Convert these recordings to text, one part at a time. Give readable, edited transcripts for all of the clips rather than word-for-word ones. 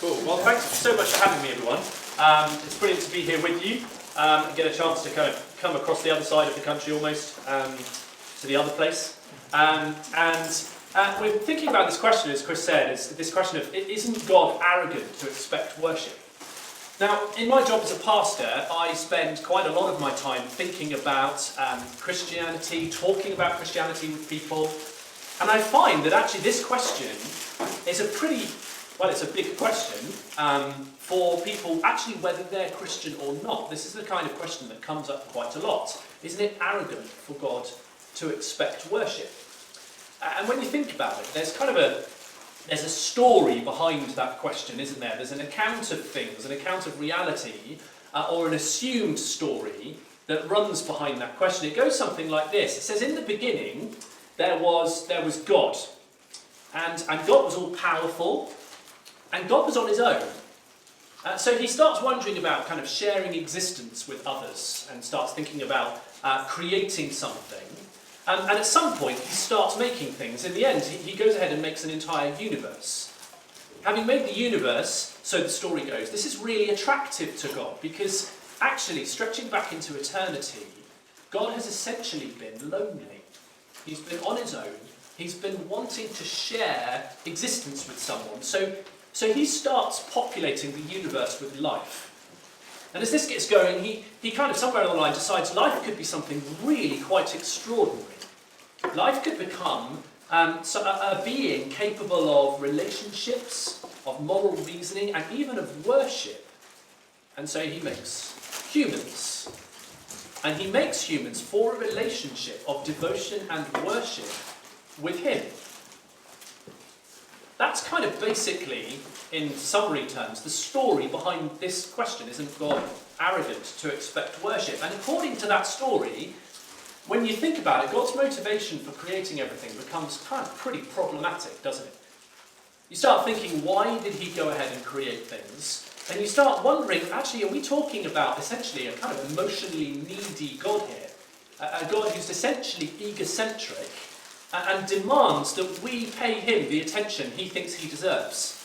Cool. Well, thanks so much for having me, everyone. It's brilliant to be here with you and get a chance to kind of come across the other side of the country almost to the other place. We're thinking about this question, as Chris said, is this question of, isn't God arrogant to expect worship? Now, in my job as a pastor, I spend quite a lot of my time thinking about Christianity, talking about Christianity with people, and I find that actually this question is it's a big question for people actually whether they're Christian or not. This is the kind of question that comes up quite a lot. Isn't it arrogant for God to expect worship? And when you think about it, there's a story behind that question, isn't there? There's an account of things, an account of reality, or an assumed story that runs behind that question. It goes something like this. It says, in the beginning, there was God. And God was all powerful. And God was on his own. So he starts wondering about kind of sharing existence with others and starts thinking about creating something. And at some point he starts making things. In the end, he goes ahead and makes an entire universe. Having made the universe, so the story goes, this is really attractive to God because actually, stretching back into eternity, God has essentially been lonely. He's been on his own. He's been wanting to share existence with someone. So he starts populating the universe with life. And as this gets going, he kind of somewhere along the line decides life could be something really quite extraordinary. Life could become a being capable of relationships, of moral reasoning, and even of worship. And so he makes humans. And he makes humans for a relationship of devotion and worship with him. That's kind of basically, in summary terms, the story behind this question. Isn't God arrogant to expect worship? And according to that story, when you think about it, God's motivation for creating everything becomes kind of pretty problematic, doesn't it? You start thinking, why did he go ahead and create things? And you start wondering, actually, are we talking about essentially a kind of emotionally needy God here? A God who's essentially egocentric, and demands that we pay him the attention he thinks he deserves.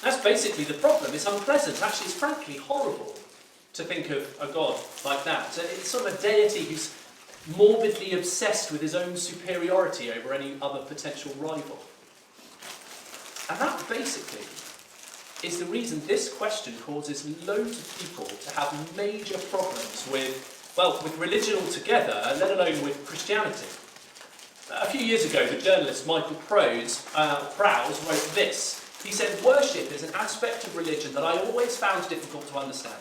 That's basically the problem. It's unpleasant. Actually, it's frankly horrible to think of a God like that. It's sort of a deity who's morbidly obsessed with his own superiority over any other potential rival. And that basically is the reason this question causes loads of people to have major problems with religion altogether, let alone with Christianity. A few years ago, the journalist Michael Prowse wrote this. He said, worship is an aspect of religion that I always found difficult to understand.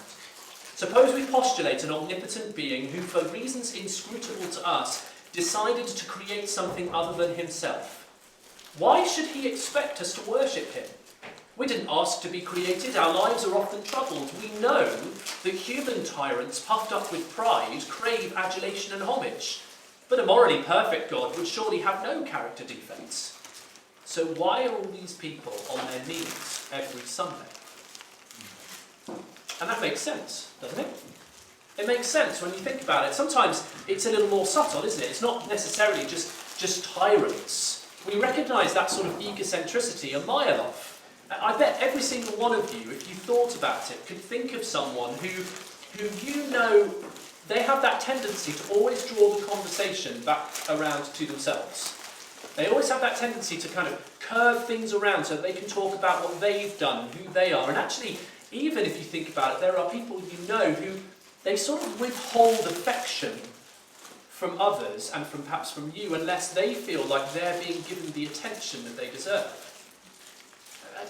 Suppose we postulate an omnipotent being who, for reasons inscrutable to us, decided to create something other than himself. Why should he expect us to worship him? We didn't ask to be created. Our lives are often troubled. We know that human tyrants puffed up with pride crave adulation and homage. But a morally perfect God would surely have no character defects. So why are all these people on their knees every Sunday? And that makes sense, doesn't it? It makes sense when you think about it. Sometimes it's a little more subtle, isn't it? It's not necessarily just tyrants. We recognise that sort of egocentricity a mile off. I bet every single one of you, if you thought about it, could think of someone who you know, they have that tendency to always draw the conversation back around to themselves. They always have that tendency to kind of curve things around so that they can talk about what they've done, who they are. And actually, even if you think about it, there are people you know who they sort of withhold affection from others and perhaps from you unless they feel like they're being given the attention that they deserve.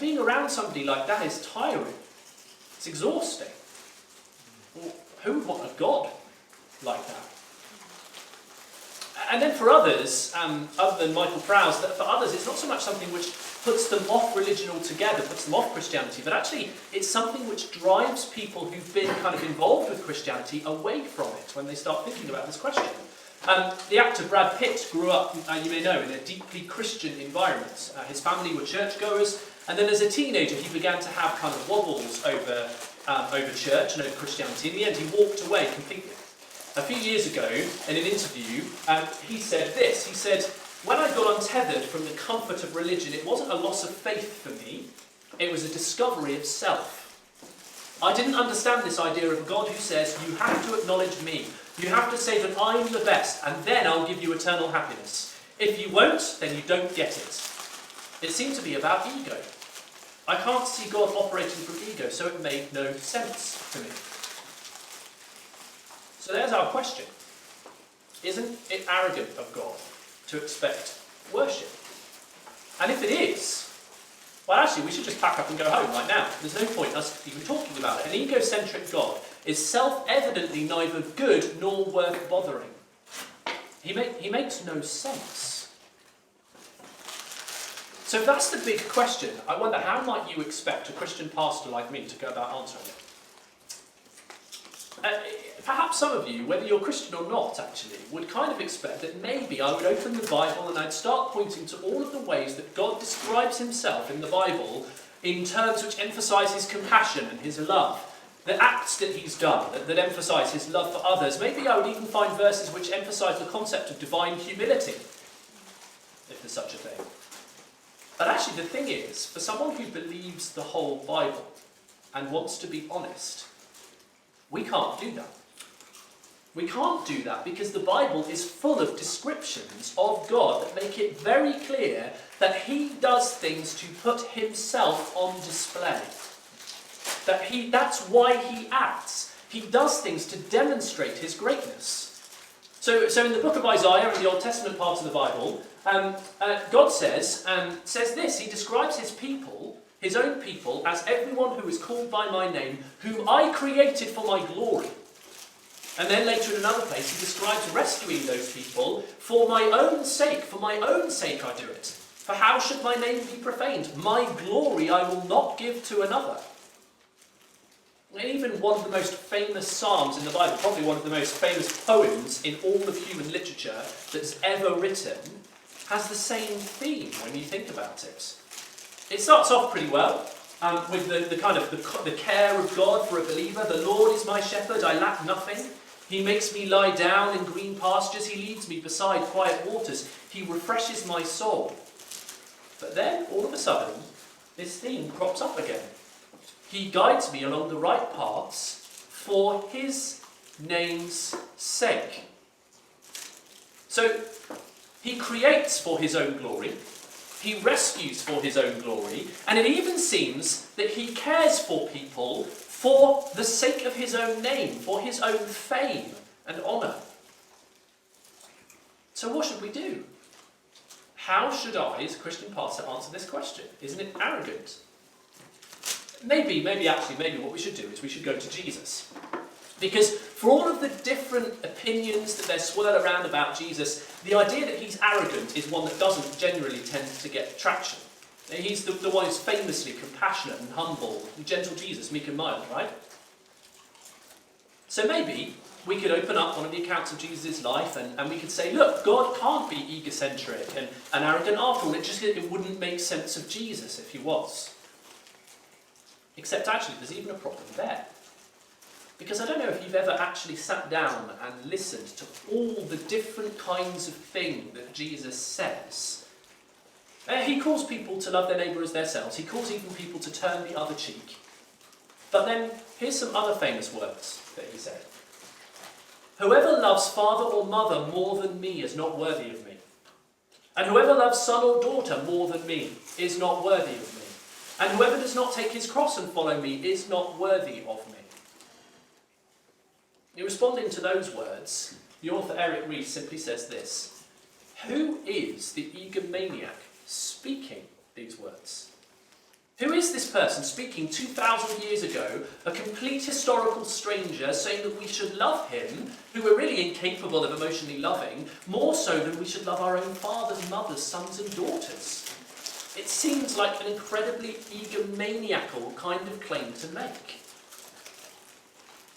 Being around somebody like that is tiring. It's exhausting. Well, who would want a God like that? And then for others, other than Michael Prowse, for others it's not so much something which puts them off religion altogether, puts them off Christianity, but actually it's something which drives people who've been kind of involved with Christianity away from it when they start thinking about this question. The actor Brad Pitt grew up, you may know, in a deeply Christian environment. His family were churchgoers, and then as a teenager he began to have kind of wobbles over church and over Christianity. In the end he walked away completely. A few years ago, in an interview, he said this. He said, when I got untethered from the comfort of religion, it wasn't a loss of faith for me, It was a discovery of self. I didn't understand this idea of a God who says, you have to acknowledge me. You have to say that I'm the best, and then I'll give you eternal happiness. If you won't, then you don't get it. It seemed to be about ego. I can't see God operating from ego, so it made no sense to me. So there's our question. Isn't it arrogant of God to expect worship? And if it is, well, actually, we should just pack up and go home right now. There's no point us even talking about it. An egocentric God is self-evidently neither good nor worth bothering. He makes no sense. So if that's the big question, I wonder how might you expect a Christian pastor like me to go about answering it? Perhaps some of you, whether you're Christian or not actually, would kind of expect that maybe I would open the Bible and I'd start pointing to all of the ways that God describes himself in the Bible in terms which emphasise his compassion and his love, the acts that he's done that emphasise his love for others. Maybe I would even find verses which emphasise the concept of divine humility, if there's such a thing. But actually the thing is, for someone who believes the whole Bible and wants to be honest, we can't do that. We can't do that because the Bible is full of descriptions of God that make it very clear that he does things to put himself on display. That's why he acts. He does things to demonstrate his greatness. So in the book of Isaiah, in the Old Testament part of the Bible, God says this. He describes his people, his own people, as everyone who is called by my name, whom I created for my glory. And then later in another place, he describes rescuing those people for my own sake. For my own sake I do it. For how should my name be profaned? My glory I will not give to another. And even one of the most famous psalms in the Bible, probably one of the most famous poems in all of human literature that's ever written, has the same theme when you think about it. It starts off pretty well. With the care of God for a believer. The Lord is my shepherd, I lack nothing. He makes me lie down in green pastures. He leads me beside quiet waters. He refreshes my soul. But then, all of a sudden, this theme crops up again. He guides me along the right paths for his name's sake. So, he creates for his own glory. He rescues for his own glory, and it even seems that he cares for people for the sake of his own name, for his own fame and honour. So what should we do? How should I, as a Christian pastor, answer this question? Isn't it arrogant? Maybe what we should do is we should go to Jesus. Because for all of the different opinions that there swirl around about Jesus, the idea that he's arrogant is one that doesn't generally tend to get traction. He's the one who's famously compassionate and humble, the gentle Jesus, meek and mild, right? So maybe we could open up one of the accounts of Jesus' life and we could say, look, God can't be egocentric and arrogant after all. It wouldn't make sense of Jesus if he was. Except actually, there's even a problem there. Because I don't know if you've ever actually sat down and listened to all the different kinds of things that Jesus says. He calls people to love their neighbour as themselves. He calls even people to turn the other cheek. But then, here's some other famous words that he said. Whoever loves father or mother more than me is not worthy of me. And whoever loves son or daughter more than me is not worthy of me. And whoever does not take his cross and follow me is not worthy of me. In responding to those words, the author Eric Rees simply says this. Who is the egomaniac speaking these words? Who is this person speaking 2,000 years ago, a complete historical stranger, saying that we should love him, who we're really incapable of emotionally loving, more so than we should love our own fathers, mothers, sons and daughters? It seems like an incredibly egomaniacal kind of claim to make.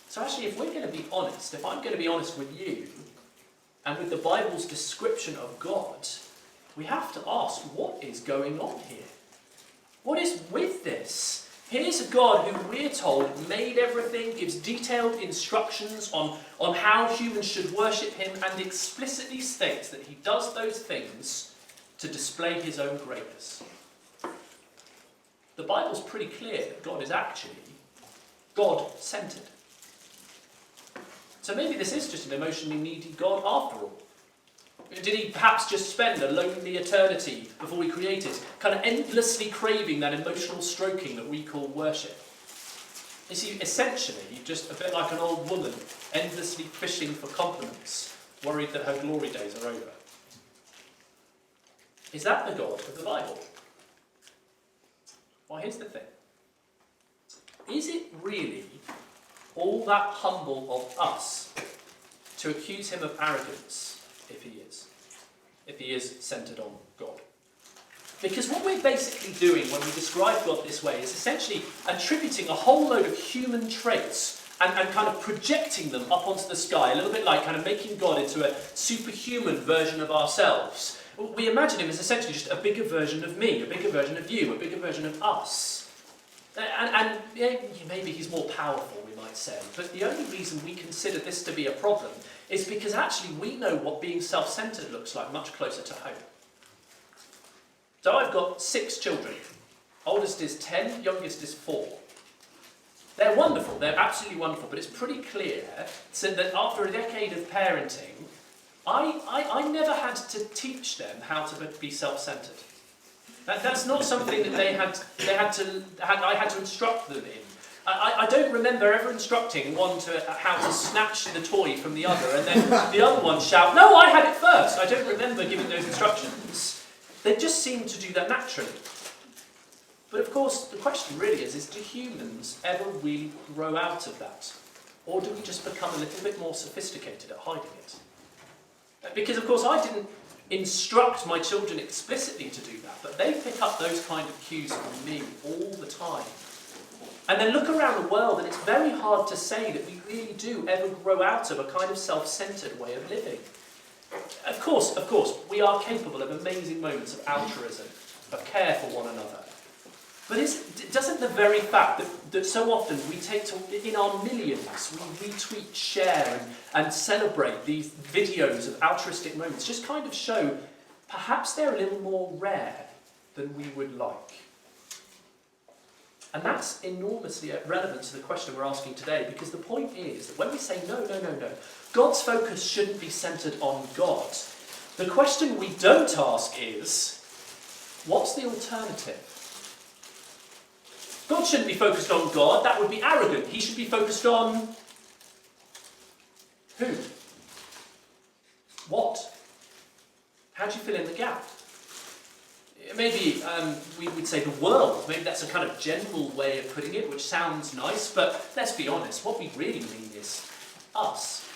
So actually, if we're going to be honest, if I'm going to be honest with you, and with the Bible's description of God, we have to ask, what is going on here? What is with this? Here's a God who we're told made everything, gives detailed instructions on how humans should worship him, and explicitly states that he does those things to display his own greatness. the Bible's pretty clear that God is actually God-centered. So maybe this is just an emotionally needy God after all. Did he perhaps just spend a lonely eternity before he created, kind of endlessly craving that emotional stroking that we call worship? Is he essentially just a bit like an old woman, endlessly fishing for compliments, worried that her glory days are over? Is that the God of the Bible? Well, here's the thing. Is it really all that humble of us to accuse him of arrogance if he is centered on God? Because what we're basically doing when we describe God this way is essentially attributing a whole load of human traits and kind of projecting them up onto the sky, a little bit like kind of making God into a superhuman version of ourselves. We imagine him as essentially just a bigger version of me, a bigger version of you, a bigger version of us. And yeah, maybe he's more powerful, we might say, but the only reason we consider this to be a problem is because actually we know what being self-centered looks like much closer to home. So I've got 6 children. Oldest is 10, youngest is 4. They're wonderful, they're absolutely wonderful, but it's pretty clear so that after a decade of parenting, I never had to teach them how to be self-centered. That's not something that I had to instruct them in. I don't remember ever instructing one to how to snatch the toy from the other and then the other one shout, "No, I had it first." I don't remember giving those instructions. They just seem to do that naturally. But of course, the question really is do humans ever really grow out of that? Or do we just become a little bit more sophisticated at hiding it? Because of course I didn't instruct my children explicitly to do that, but they pick up those kind of cues from me all the time. And then look around the world and it's very hard to say that we really do ever grow out of a kind of self-centered way of living. Of course, we are capable of amazing moments of altruism, of care for one another. But doesn't the very fact that so often we take to, in our millions, we retweet, share and celebrate these videos of altruistic moments just kind of show perhaps they're a little more rare than we would like? And that's enormously relevant to the question we're asking today, because the point is that when we say no, God's focus shouldn't be centered on God, the question we don't ask is, what's the alternative? God shouldn't be focused on God, that would be arrogant. He should be focused on who? What? How do you fill in the gap? Maybe we would say the world. Maybe that's a kind of general way of putting it, which sounds nice, but let's be honest, what we really mean is us.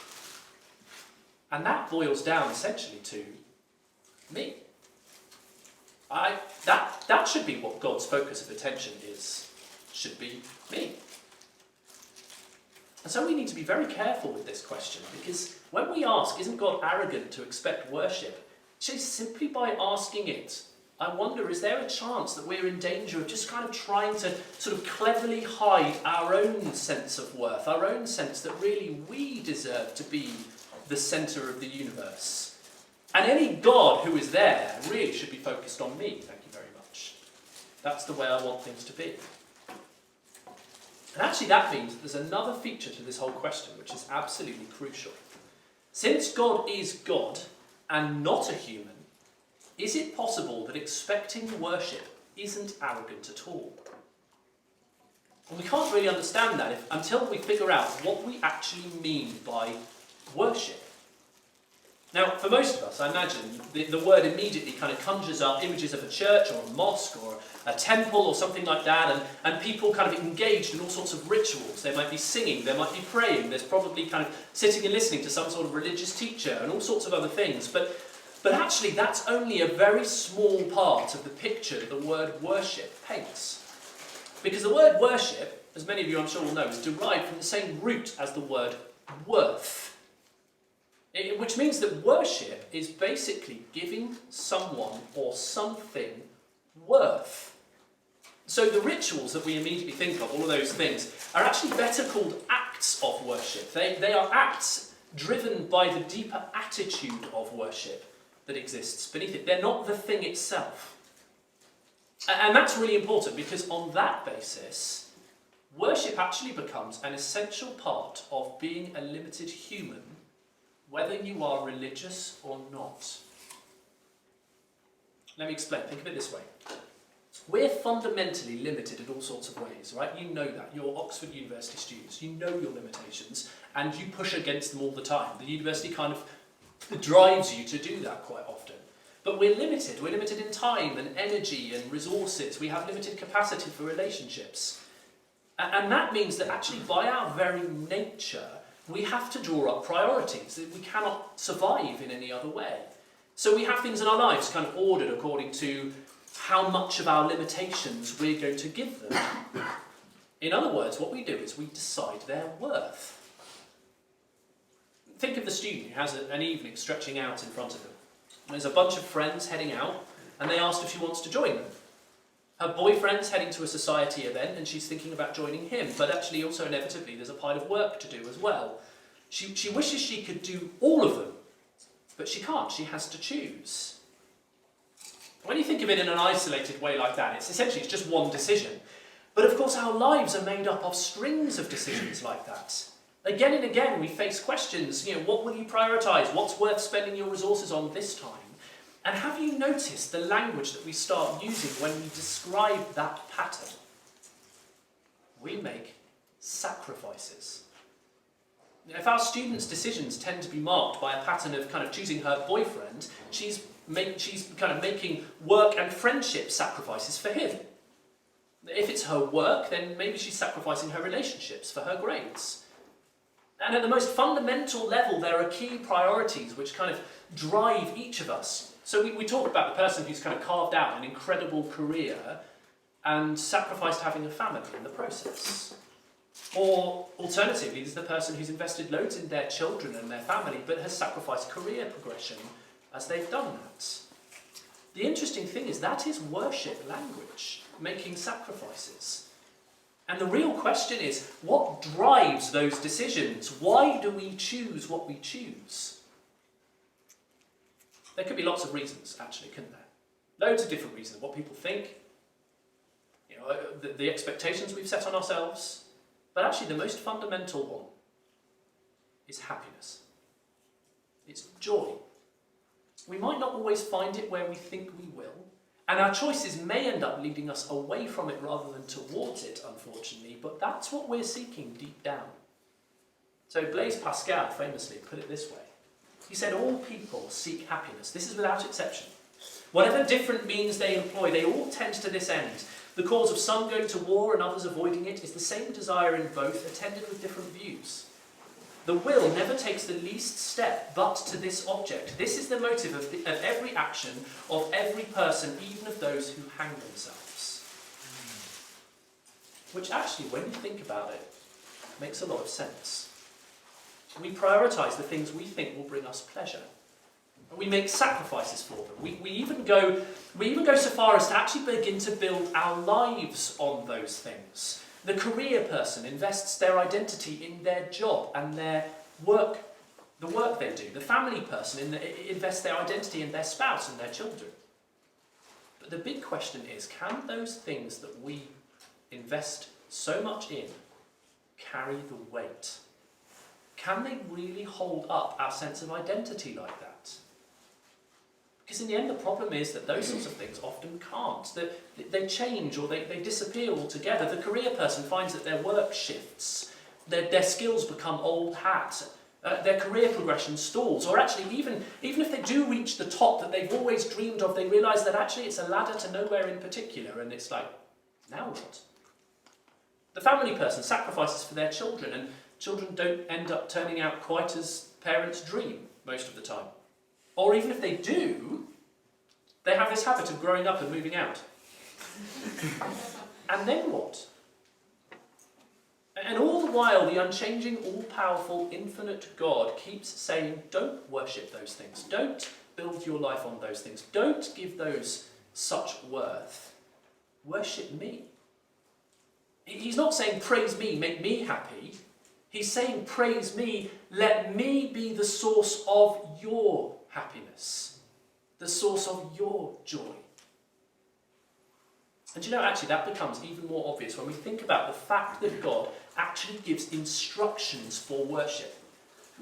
And that boils down essentially to me. That should be what God's focus of attention is. Should be me. And so we need to be very careful with this question, because when we ask, isn't God arrogant to expect worship? Just simply by asking it, I wonder, is there a chance that we're in danger of just kind of trying to sort of cleverly hide our own sense of worth, our own sense that really we deserve to be the centre of the universe? And any God who is there really should be focused on me, thank you very much. That's the way I want things to be. And actually that means that there's another feature to this whole question which is absolutely crucial. Since God is God and not a human, is it possible that expecting worship isn't arrogant at all? And we can't really understand that until we figure out what we actually mean by worship. Now, for most of us, I imagine, the word immediately kind of conjures up images of a church or a mosque or a temple or something like that, and people kind of engaged in all sorts of rituals. They might be singing, they might be praying, there's probably kind of sitting and listening to some sort of religious teacher and all sorts of other things. But actually, that's only a very small part of the picture that the word worship paints. Because the word worship, as many of you I'm sure will know, is derived from the same root as the word worth. Which means that worship is basically giving someone or something worth. So the rituals that we immediately think of, all of those things, are actually better called acts of worship. They are acts driven by the deeper attitude of worship that exists beneath it. They're not the thing itself. And that's really important, because on that basis, worship actually becomes an essential part of being a limited human, whether you are religious or not. Let me explain. Think of it this way. We're fundamentally limited in all sorts of ways, right? You know that. You're Oxford University students. You know your limitations, and you push against them all the time. The university kind of drives you to do that quite often. But we're limited. We're limited in time and energy and resources. We have limited capacity for relationships. And that means that actually by our very nature, we have to draw up priorities. We cannot survive in any other way. So we have things in our lives kind of ordered according to how much of our limitations we're going to give them. In other words, what we do is we decide their worth. Think of the student who has an evening stretching out in front of them. There's a bunch of friends heading out, and they asked if she wants to join them. Her boyfriend's heading to a society event, and she's thinking about joining him, but actually also inevitably there's a pile of work to do as well. She wishes she could do all of them, but she can't. She has to choose. When you think of it in an isolated way like that, it's just one decision. But of course our lives are made up of strings of decisions like that. Again and again we face questions, what will you prioritise? What's worth spending your resources on this time? And have you noticed the language that we start using when we describe that pattern? We make sacrifices. If our students' decisions tend to be marked by a pattern of kind of choosing her boyfriend, she's kind of making work and friendship sacrifices for him. If it's her work, then maybe she's sacrificing her relationships for her grades. And at the most fundamental level, there are key priorities which kind of drive each of us. So we talk about the person who's kind of carved out an incredible career and sacrificed having a family in the process. Or alternatively, there's the person who's invested loads in their children and their family, but has sacrificed career progression as they've done that. The interesting thing is that is worship language, making sacrifices. And the real question is, what drives those decisions? Why do we choose what we choose? There could be lots of reasons, actually, couldn't there? Loads of different reasons. What people think, the expectations we've set on ourselves. But actually the most fundamental one is happiness. It's joy. We might not always find it where we think we will, and our choices may end up leading us away from it rather than towards it, unfortunately, but that's what we're seeking deep down. So Blaise Pascal famously put it this way. He said, all people seek happiness. This is without exception. Whatever different means they employ, they all tend to this end. The cause of some going to war and others avoiding it is the same desire in both, attended with different views. The will never takes the least step but to this object. This is the motive of every action of every person, even of those who hang themselves. Which actually, when you think about it, makes a lot of sense. We prioritise the things we think will bring us pleasure. We make sacrifices for them. We even go so far as to actually begin to build our lives on those things. The career person invests their identity in their job and their work, the work they do. The family person invests their identity in their spouse and their children. But the big question is, can those things that we invest so much in carry the weight? Can they really hold up our sense of identity like that? Because in the end, the problem is that those sorts of things often can't. They change or they disappear altogether. The career person finds that their work shifts, their skills become old hat, their career progression stalls, or actually even if they do reach the top that they've always dreamed of, they realise that actually it's a ladder to nowhere in particular, and it's like, now what? The family person sacrifices for their children, and children don't end up turning out quite as parents dream most of the time. Or even if they do, they have this habit of growing up and moving out. And then what? And all the while, the unchanging, all-powerful, infinite God keeps saying, don't worship those things. Don't build your life on those things. Don't give those such worth. Worship me. He's not saying, praise me, make me happy. He's saying, praise me, let me be the source of your happiness, the source of your joy. And actually that becomes even more obvious when we think about the fact that God actually gives instructions for worship.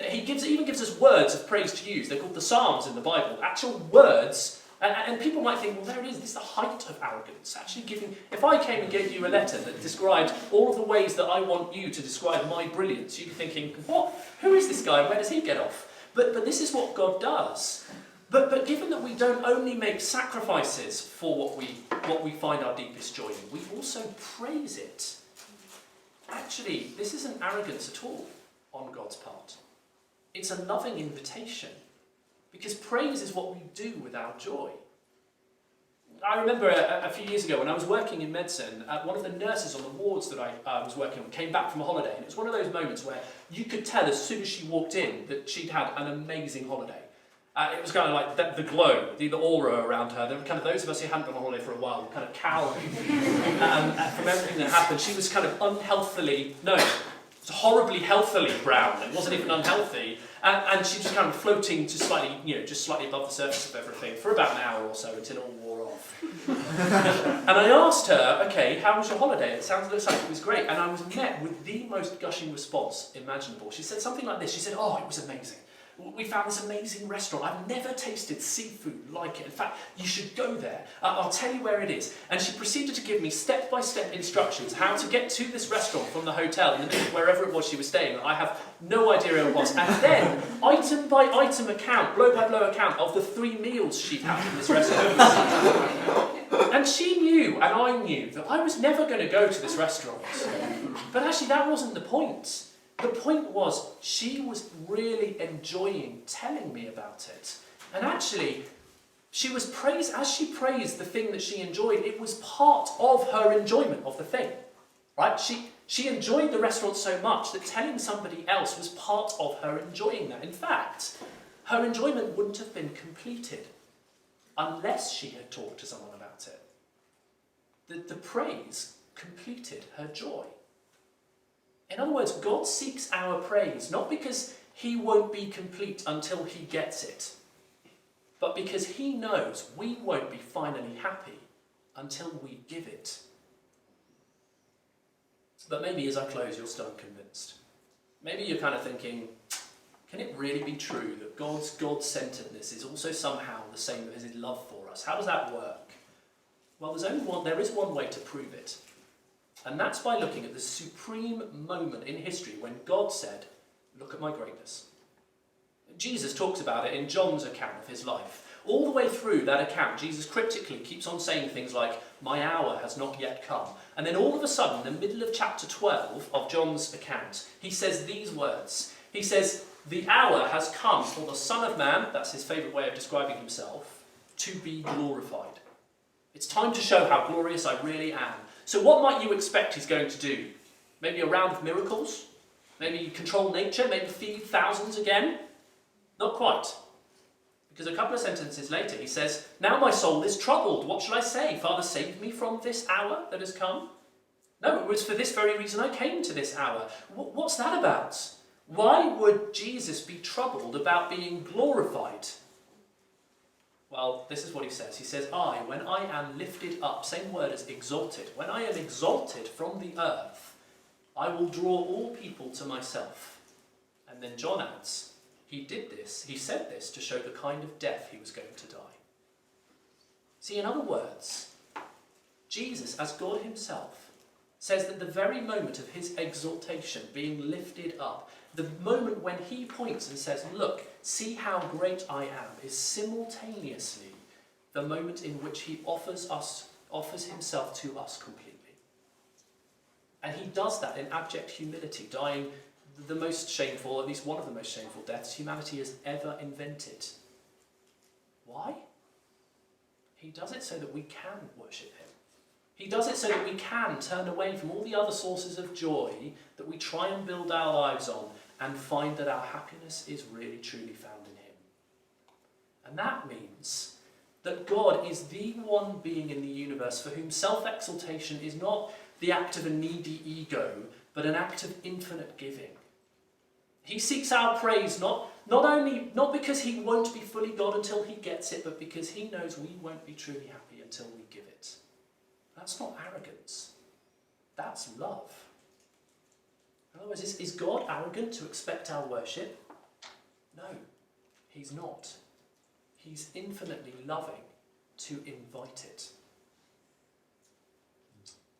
He even gives us words of praise to use. They're called the Psalms in the Bible. Actual words. And people might think, well, there it is. This is the height of arrogance. Actually if I came and gave you a letter that described all of the ways that I want you to describe my brilliance, you'd be thinking, what? Who is this guy? Where does he get off? But this is what God does. But given that we don't only make sacrifices for what we find our deepest joy in, we also praise it. Actually, this isn't arrogance at all on God's part. It's a loving invitation, because praise is what we do with our joy. I remember a few years ago when I was working in medicine, one of the nurses on the wards that I was working on came back from a holiday, and it was one of those moments where you could tell as soon as she walked in that she'd had an amazing holiday. It was kind of like the glow, the aura around her. There were kind of those of us who hadn't been on holiday for a while were kind of cowering from everything that happened. She was kind of horribly healthily brown. It wasn't even unhealthy. And she was kind of floating just slightly above the surface of everything for about an hour or so until it all wore off. And I asked her, okay, how was your holiday? Looks like it was great. And I was met with the most gushing response imaginable. She said something like this. She said, oh, it was amazing. We found this amazing restaurant. I've never tasted seafood like it. In fact, you should go there. I'll tell you where it is. And she proceeded to give me step-by-step instructions how to get to this restaurant from the hotel, wherever it was she was staying. I have no idea where it was. And then, item-by-item account, blow-by-blow account of the 3 meals she'd had in this restaurant. And she knew, and I knew, that I was never going to go to this restaurant. But actually, that wasn't the point. The point was, she was really enjoying telling me about it. And actually, as she praised the thing that she enjoyed, it was part of her enjoyment of the thing. Right? She enjoyed the restaurant so much that telling somebody else was part of her enjoying that. In fact, her enjoyment wouldn't have been completed unless she had talked to someone about it. The praise completed her joy. In other words, God seeks our praise, not because he won't be complete until he gets it, but because he knows we won't be finally happy until we give it. But maybe as I close, you're still unconvinced. Maybe you're kind of thinking, can it really be true that God's God-centeredness is also somehow the same as his love for us? How does that work? Well, there is one way to prove it. And that's by looking at the supreme moment in history when God said, look at my greatness. Jesus talks about it in John's account of his life. All the way through that account, Jesus cryptically keeps on saying things like, my hour has not yet come. And then all of a sudden, in the middle of chapter 12 of John's account, he says these words. He says, the hour has come for the Son of Man, that's his favourite way of describing himself, to be glorified. It's time to show how glorious I really am. So what might you expect he's going to do? Maybe a round of miracles? Maybe control nature? Maybe feed thousands again? Not quite. Because a couple of sentences later he says, now my soul is troubled. What shall I say? Father, save me from this hour that has come? No, it was for this very reason I came to this hour. What's that about? Why would Jesus be troubled about being glorified? Well, this is what he says. He says, when I am lifted up, same word as exalted, when I am exalted from the earth, I will draw all people to myself. And then John adds, he said this to show the kind of death he was going to die. See, in other words, Jesus, as God himself, says that the very moment of his exaltation, being lifted up, the moment when he points and says, look, see how great I am, is simultaneously the moment in which he offers himself to us completely. And he does that in abject humility, dying the most shameful, at least one of the most shameful deaths humanity has ever invented. Why? He does it so that we can worship him. He does it so that we can turn away from all the other sources of joy that we try and build our lives on and find that our happiness is really truly found in him. And that means that God is the one being in the universe for whom self-exaltation is not the act of a needy ego, but an act of infinite giving. He seeks our praise not because he won't be fully God until he gets it, but because he knows we won't be truly happy until we give it. That's not arrogance. That's love. In other words, is God arrogant to expect our worship? No, he's not. He's infinitely loving to invite it.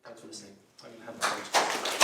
Thanks for listening. I'm going to have my